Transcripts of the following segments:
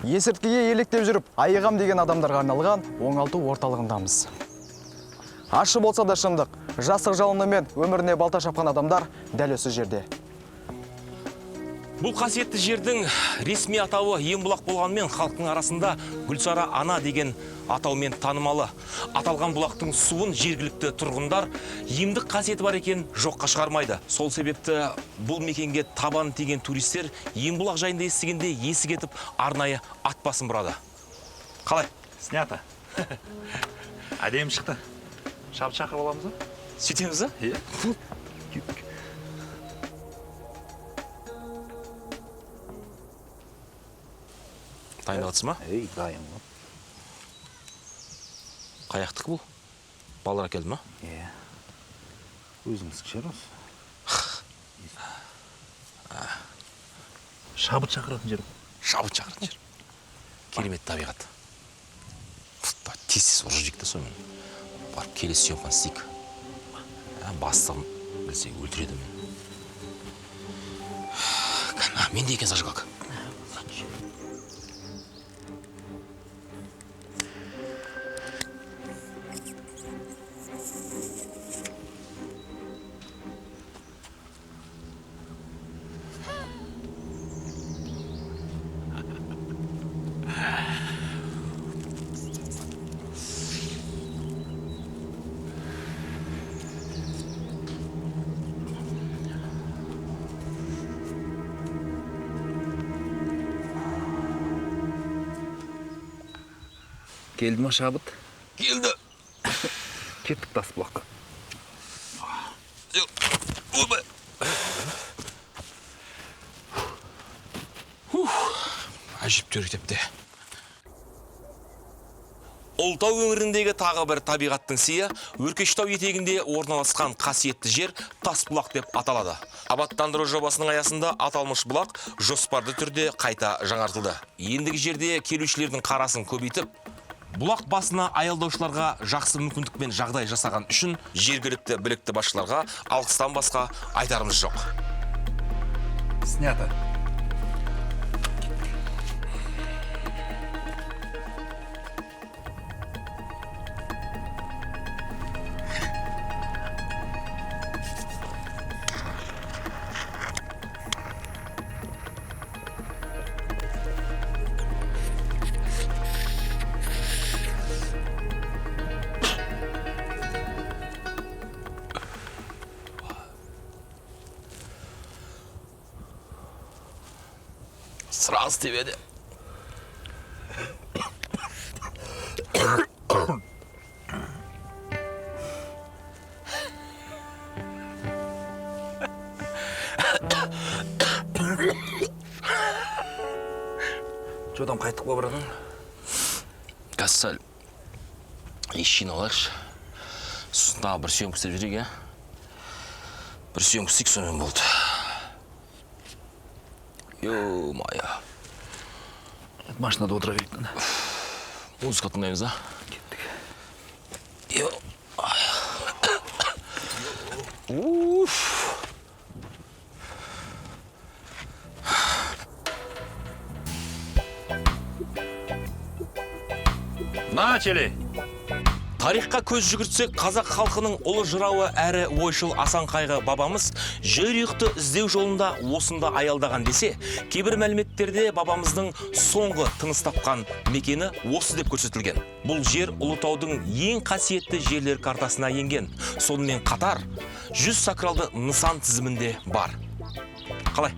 Есірткіге еліктеп жүріп, айығам деген адамдарға арналған оңалту орталығындамыз. Ащы болса да шындық, жастық жалынымен өміріне балта шапқан адамдар дәл осы жерде. Бұл қасиетті жердің ресми атауы Ембұлақ болғанмен халықтың арасында Гүлсара ана деген атаумен танымалы. Аталған бұлақтың суын жергілікті тұрғындар емдік қасиеті бар екен жоққа шығармайды. Сол себепті бұл мекенге табан тиген туристер Ембұлақ жайында естігенде есі кетіп арнайы ат басын бұрады. Қалай? Снято. Әдемі шықты. Шабыт шақырып аламыз ба? Сөйтеміз ба? Дайындалатсыз ма? Дайын. Қаяқтық бұл? Балдар әкелді ма? Өзіңіз кішер осы. Шабыт шақыратын жер. Шабыт шақыратын жер. Керемет табиғат. Тез-тез ұржы жекті сонымен. Барып келесі съемканы істейік. Бастығым білсе өлтіреді мен. Мен де екен зажигалка. Келді ма шабыт? Келді. Кеттік Тасбұлаққа. Әжептәуір тепті. Ұлытау өңіріндегі тағы бір табиғаттың сыйы Өркештау етегінде орналасқан қасиетті жер Тасбұлақ деп аталады. Абаттандыру жобасының аясында аталмыш бұлақ жоспарды түрде қайта жаңартылды. Ендігі жерде келушілердің қарасын көбейтіп, бұлақ басына аялдаушыларға жақсы мүмкіндікпен жағдай жасаған үшін жергілікті білікті басшыларға алғыстан басқа айтарымыз жоқ. Снято. Сразу тебеді. Жодан қайттық ба бұрадан? Қазір ешін алайықшы. Сұсында бір сүйем күстеп жүрек, е? Бір сүйем күстік сонымен болды. Ё-майя. Машинада отыра берейін. Музыка тыңдаймыз, а? Кеттік. Уф. Начали! Тарихқа көз жүгіртсек, қазақ халқының ұлы жырауы әрі ойшыл Асан Қайғы бабамыз жерұйықты іздеу жолында осында аялдаған десе, кейбір мәліметтерде бабамыздың соңғы тыныс тапқан мекені осы деп көрсетілген. Бұл жер Ұлытаудың ең қасиетті жерлер картасына енген. Сонымен қатар 100 сакралды нысан тізімінде бар. Қалай?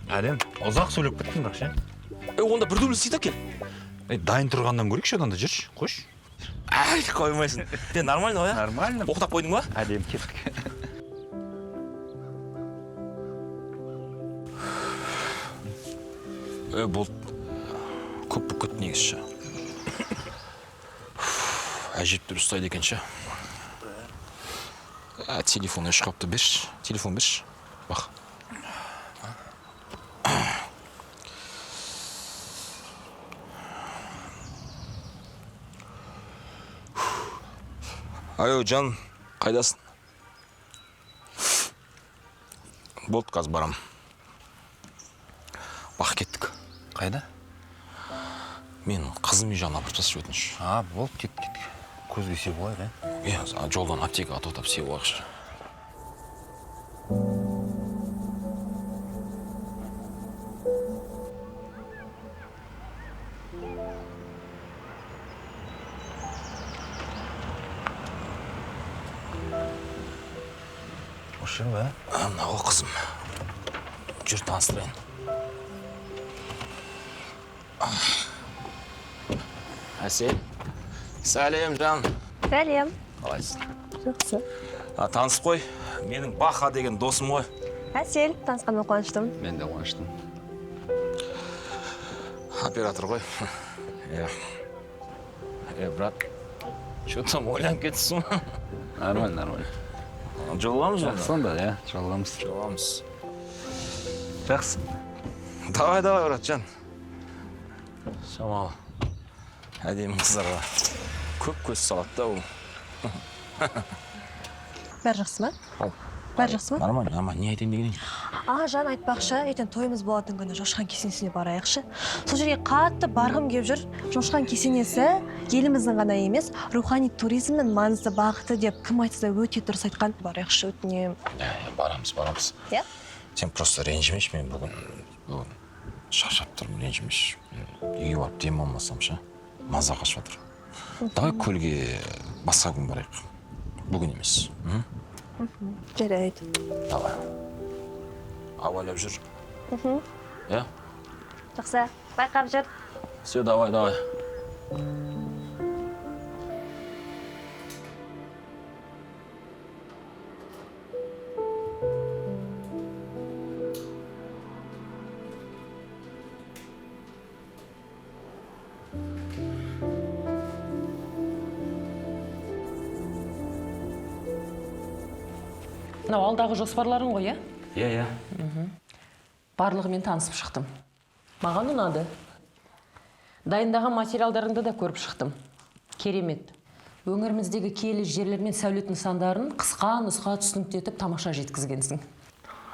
Әдем, ұзақ сөйлеп кеттің бақшы. Онда бір дубль істейді кел. Дайын тұрғаннан көрейікші, одан да жүрші, қош. Әй, қоймайсың. Нормально ғой, а? Нормально. Оқтап қойдың ба? Әдем, кеттік. Бұл көп бүкіт негізші. Әжептір ұстайды екенші. Телефон үш қапты берші. Телефон берші. Бақ. Айо, жан, қайдасын? Болды, қазір барам. Бақ кеттік. Қайда? Мен қызым үй жағына апарып тастап өтінші. Болды, кет. Көзге сеп алайық, Иә, жолдан аптекаға тоқтап сеп алайықшы. Осы бе? Мынау қызым. Жүр таныстырайын. Әсел. Сәлем, жан. Сәлем. Қалайсың? Жақсы. Танысып қой. Менің Баха деген досым ғой. Әсел, танысқаныма қуаныштым. Мен де қуаныштым. Оператор ғой. Брат, что там ойланып кетсің? Нормально. Жолығамыз ба? Сонда, иә, жолығамыз. Жолығамыз. Жақсы. Давай, братжан. Шамалы. Әдемі қыздарға көп көз салады да ол. Бәрі жақсы ма? Бәрі жақсы ма? Нормально. Не айтайын дегенің? Жан айтпақшы, ертең тойымыз болатын күні Жошқан кесенесіне барайықшы. Сол жерге қатты барғым келіп жүр. Жошқан кесенесі еліміздің ғана емес, рухани туризмнің маңызды бағыты деп кім айтса да өте дұрыс айтқан. Барайықшы, өтінемін. Барамыз. Иә? Сен просто ренжімеші, мен бүгін шаршап тұрмын, ренжімеші. Үйге барып дем алмасам ша, маза қашып жатыр. Давай көлге басқа күн барайық. Бүгін емес. Жарайды. Давай. Авайлап жүр. Иә? Жақсы, байқап жүр. Все, давай. Мынау алдағы жоспарларың ғой, Иә. Барлығымен танысып шықтым. Маған ұнады. Дайындаған материалдарыңды да көріп шықтым. Керемет. Өңіріміздегі киелі жерлер мен сәулет нысандарын қысқа нұсқа түсініктетіп тамаша жеткізгенсің.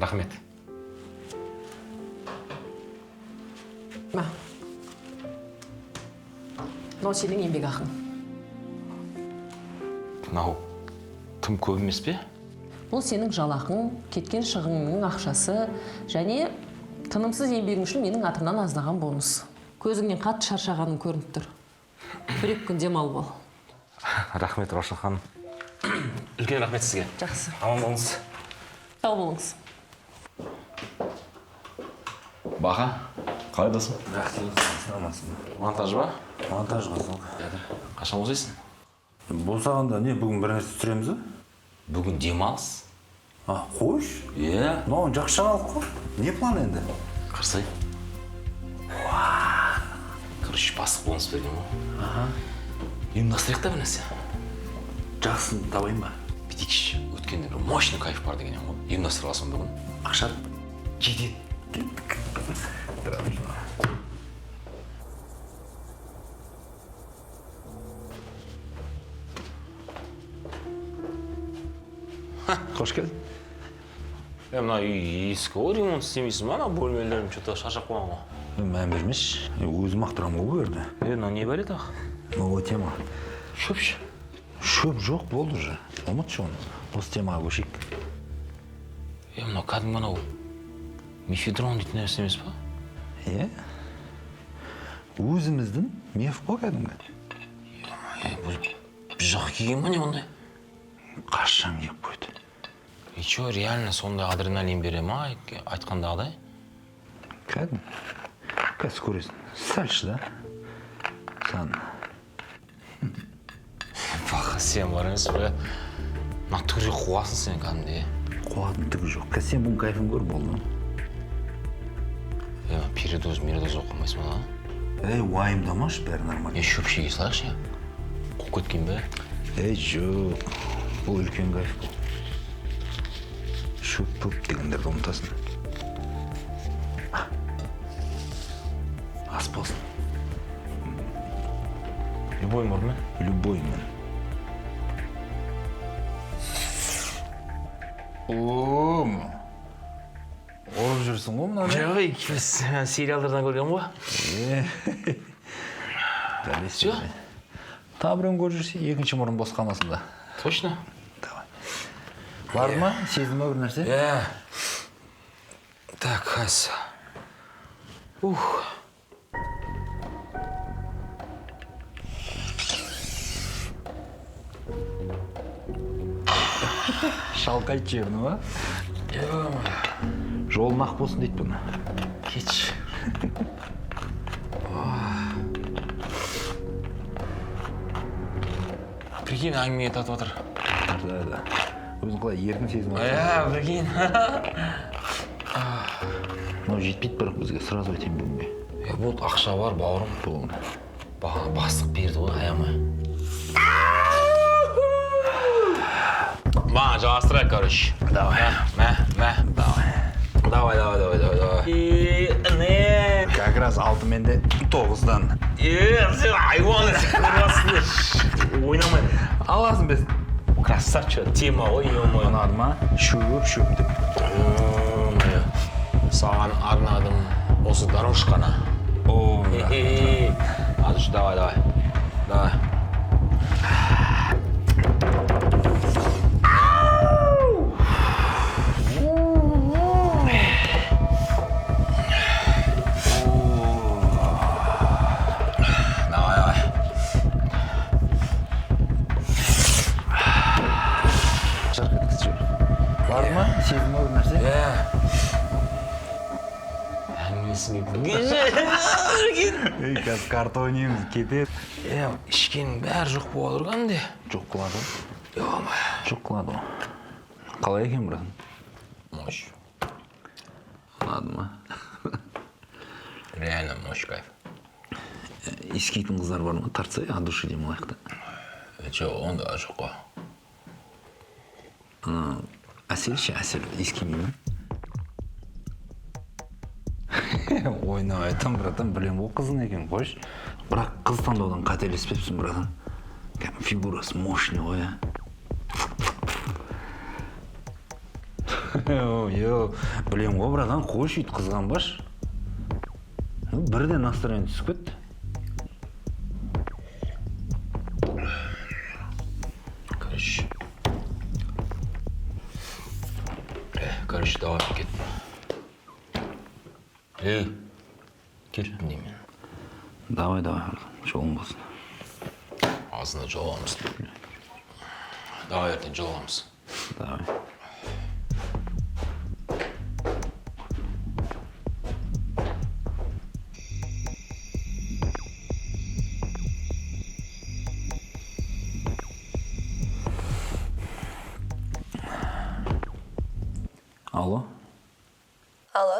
Рахмет. Мынау сенің еңбек ақың. Мынау тым көп емес пе? Бұл сенің жалақың, кеткен шығыныңның ақшасы және тынымсыз еңбегің үшін менің атымнан аздаған бонус. Көзіңнен қатты шаршағаның көрініп тұр. Бір-екі күн демал бол. Рахмет, Рошын ханым. Үлкен рахмет сізге. Жақсы. Аман болыңыз. Сау болыңыз. Баха, қалайдасың? Монтаж ба? Монтаж қызыл. Қашан босайсың? Болсағанда не, бүгін бір нәрсе түсіреміз ба? Бүгін демалыс. Қойш? Иә. Мынауын жақсы жаңалық қой. Не план енді? Қырсай. Короче, бастық бонус берген ғой. Ұйымдастырайық та бір нәрсе. Жақсын табайын ба? Бүйтейікші, өткенде бір мощный кайф бар деген ғой. Ұйымдастыра алсам бүгін. Ақша жетеді. Қош келдің. Мына үй ескі ғой, ремонт істемейсің ба? Ана бөлмелерім что-то шаршап қойған ғой. Мән бермеші. Өзім ақтырамын ғой берді. Мына не бәлет ақ? Новая тема. Шөпші. Шөп жоқ болды уже. Ұмытшы оны. Осы темаға көшейік. Мына кәдімгі анау мефедрон дейтін нәрсе емес па? Иә. Өзіміздің меф қой кәдімгі. Біз жаққа келген ба не ондай? Қашан кеп қойды. И чё, реально сондай адреналин бере ма айтқандағыдай? Кәдім. Қазір көресің. Сәлші да. Сан. Бақа, сен бар емес бе? Натуре қуасың сен кәдімде. Қуатын түгі жоқ. Қазір сен бұның кайфын көр болды. Передоз оқымайсың ба? Уайымдамашы, бәрі нормально. Шөпшеге салайықшы, қуып кеткен бе? Жоқ. Бұл үлкен кайф бұл. Шөп-пөп дегендерді ұмытасың. Ас болсын. Любой мұрмен? Любоймен. Оом. Орып жүрсің ғой мұнаны? Жоқ, ikimiz сериалдардан көрген ғой. Все? Тағы біреуін көріп жүрсе, екінші мұрын бос қалмасын да. Точно? Давай. Бар ма? Сездің ма бір нәрсе? Так, Ась. Шалқайт жердің ба? Жолын ақ болсын дейді бұны. Кетші. Прикинь, әңгіме айтып отыр. Да. Өзің қалай еркін сезім ма? Прикинь. Мынау жетпейді бірақ бізге сразу айтайын бүгінге. Вот ақша бар, бауырым. Болды. Бастық берді ғой, аямай. Маған жалғастырайық, короче. Давай. Давай. Не. Как раз 6 мен де 9-дан. Сен айуан. Ойнамай. Аласың біз. Красавча. Тема ғой, ё-моё. Ұнады ма? Шөп деп. Саған арнадым осы дорожканы. Адыш, давай. Бар ма? Сезім ма бір нәрсе? Қазір карта ойнаймыз, кетеді. Ішкенің бәрі жоқ болып отырған де. Жоқ қылады ғой. Ё-моё. Жоқ қылады ғой. Қалай екен, брат? Мощь. Ұнады ма? Реально мощь, кайф. Иіскейтін қыздар бар ма? Тартса, от души демалайық да. Жоқ, онда жоқ қой. Әсел иіскемей ма? Ойнап айтам, братан, білем ол қызың екен, қойшы. Бірақ қыз таңдаудан қателеспепсің, братан. Фигурасы мощный ғой, білем ғой, братан, қойшы үйт қызғанбаш. Бірден настроение түсіп кетті. Короче, давай кет. Кеттім деймін. Давай, жолың болсын. Азында жолығамыз. Давай, ертең жолығамыз. Давай. Алло?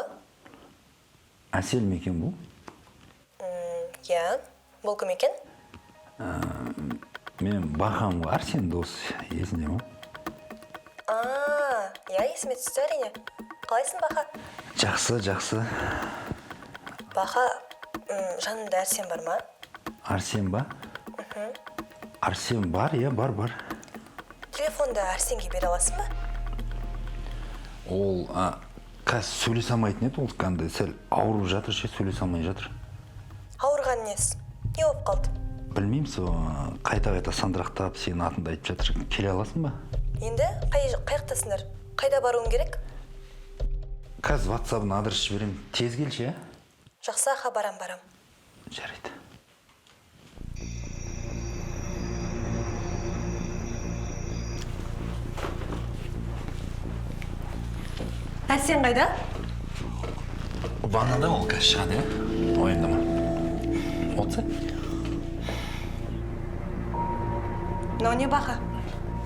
Әсел ме екен бұл? Бұл кім екен? Мен Бахам ғой, Арсен дос, есінде ма? Есіме түсті әрине. Қалайсың, Баха? Жақсы. Баха, жанында Арсен бар ма? Арсен ба? Арсен бар, бар. Телефонды Арсенге бере аласың ба? Ол, қазір сөйлесе алмайтын еді, ол қандай сәл ауырып жатыр, сөйлесе алмай жатыр. Ауырған несі? Не болып қалды? Білмеймін, қайта сандырақтап, сенің атыңды айтып жатыр. Келе аласың ба? Енді қайықтасыңдар? Қайда баруың керек? Қазір WhatsApp-ын адрес жіберем. Тез келші, Жақсы, аха, барам. Жарайды. Арсен қайда? Ваннада ол қазір шығады, ойындама. Отса? Мынау не, Баха?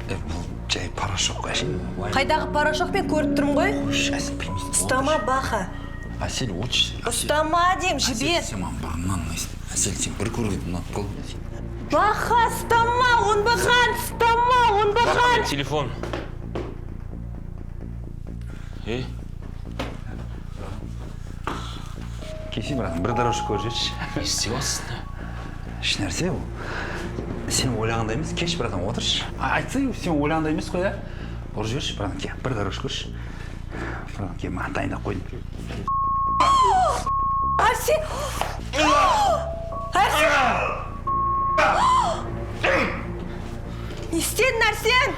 Бұл жай порошок әшейін. Қайдағы порошокпен көріп тұрмын ғой? Қойш, Әсел, білмейсің. Ұстама, Баха. Әсел, отшы. Ұстама дем, жібер. Әсел, сен маған бұрыннан ұнайсың. Әсел, сен бір көргенде ұнап қалдың. Баха, ұстама, оңбақан. Телефон. Кеші, братан, бір дорожка көріп жетші. Не істеп алсың? Еш нәрсе ол. Сен ойлағандай емес, кеш, братан, отыршы. Айтса, сен ойлағандай емес қой, Ұрып жіберші, братан, ке, бір дорожка көрші. Братан, ке, маған дайындап қойдым. Арсен! сен нәрсен?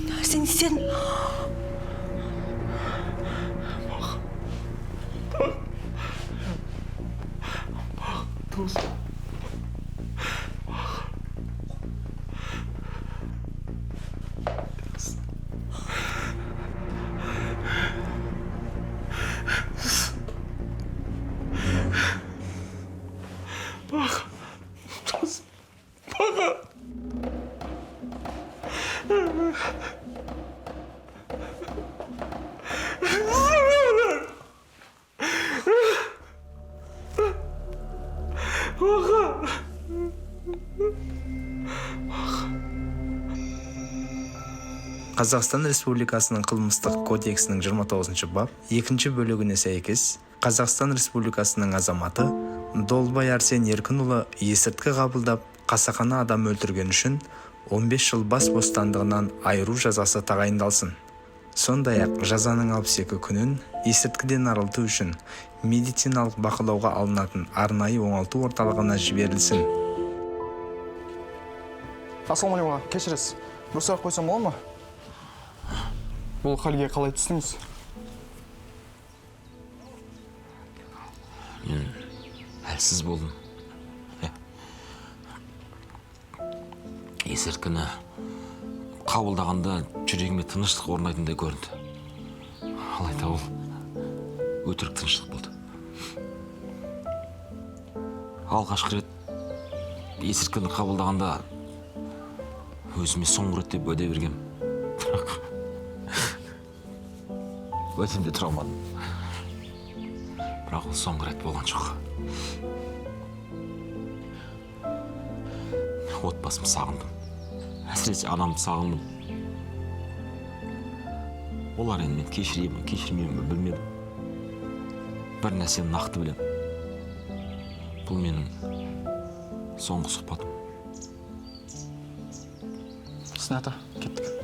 Нәрсен сен? Қазақстан Республикасының қылмыстық кодексінің 29 бап 2 бөлігіне сәйкес Қазақстан Республикасының азаматы Долбай Арсен Еркінұлы есірткі қабылдап, қасақана адам өлтірген үшін 15 жыл бас бостандығынан айыру жазасы тағайындалсын. Сондай-ақ жазаның 62 күнін есірткіден арылту үшін медициналық бақылауға алынатын арнайы оңалту орталығына жіберілсін. Ассалаумағалейкум, кешіресіз. Бір сұрақ қойсам бола ма? Бұл халге қалай түстіңіз? Әлсіз болдым. Есірткіні қабылдағанда жүрегіме тыныштық орнайтындай көрінді. Алайда ол өтірік тыныштық болды. Алғашқы рет есірткіні қабылдағанда өзіме соңғы рет деп уәде бергем. Уәдемде тұра алмадым. Бірақ ол соңғы рет болған жоқ. Отбасым сағындым. Әсіресе анамды сағындым. Олар енді мен кешірмеймін білмедім. Бір нәрсені нақты білем. Бұл менің соңғы сұхбатым. Снято, кеттік.